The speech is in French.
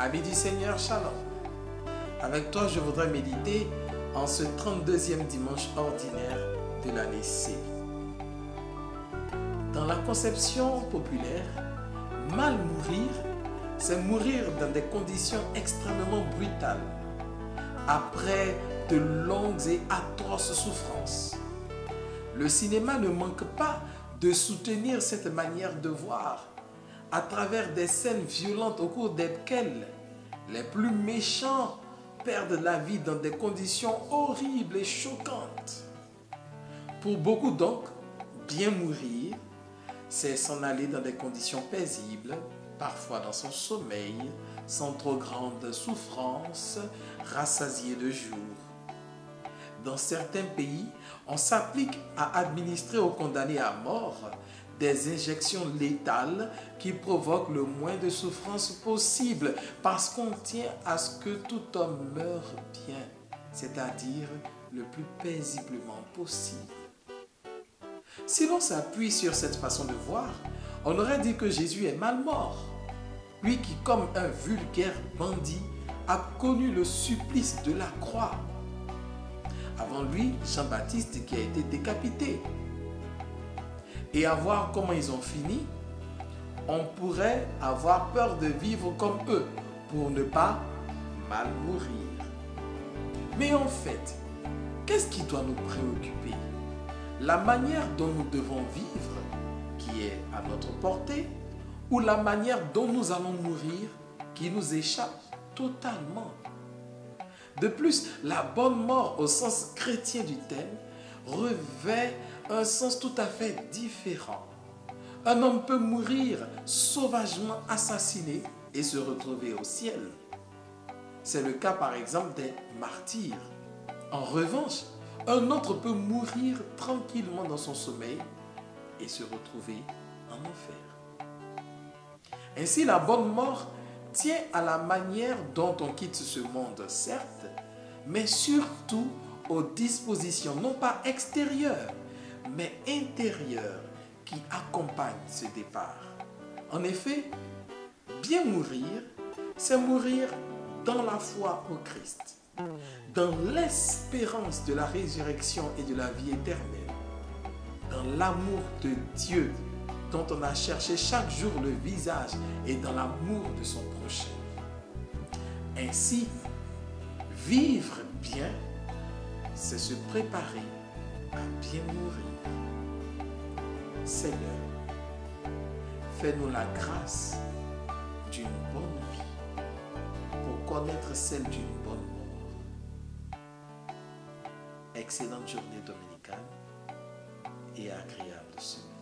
Amis du Seigneur, Shalom. Avec toi, je voudrais méditer en ce 32e dimanche ordinaire de l'année C. Dans la conception populaire, mal mourir, c'est mourir dans des conditions extrêmement brutales, après de longues et atroces souffrances. Le cinéma ne manque pas de soutenir cette manière de voir à travers des scènes violentes au cours desquelles les plus méchants perdent la vie dans des conditions horribles et choquantes. Pour beaucoup donc, bien mourir, c'est s'en aller dans des conditions paisibles, parfois dans son sommeil, sans trop grande souffrance, rassasié de jour. Dans certains pays, on s'applique à administrer aux condamnés à mort des injections létales qui provoquent le moins de souffrance possible parce qu'on tient à ce que tout homme meure bien, c'est-à-dire le plus paisiblement possible. Si l'on s'appuie sur cette façon de voir, on aurait dit que Jésus est mal mort. Lui qui, comme un vulgaire bandit, a connu le supplice de la croix. Avant lui, Jean-Baptiste qui a été décapité. Et à voir comment ils ont fini, on pourrait avoir peur de vivre comme eux pour ne pas mal mourir. Mais en fait, qu'est-ce qui doit nous préoccuper? La manière dont nous devons vivre, qui est à notre portée, ou la manière dont nous allons mourir, qui nous échappe totalement? De plus, la bonne mort au sens chrétien du terme revêt un sens tout à fait différent. Un homme peut mourir sauvagement assassiné et se retrouver au ciel. C'est le cas par exemple des martyrs. En revanche, un autre peut mourir tranquillement dans son sommeil et se retrouver en enfer. Ainsi, la bonne mort tient à la manière dont on quitte ce monde, certes, mais surtout aux dispositions non pas extérieures, mais intérieures qui accompagnent ce départ. En effet, bien mourir, c'est mourir dans la foi au Christ, dans l'espérance de la résurrection et de la vie éternelle, dans l'amour de Dieu dont on a cherché chaque jour le visage et dans l'amour de son prochain. Ainsi, vivre bien, c'est se préparer à bien mourir. Seigneur, fais-nous la grâce d'une bonne vie pour connaître celle d'une bonne mort. Excellente journée dominicale et agréable semaine.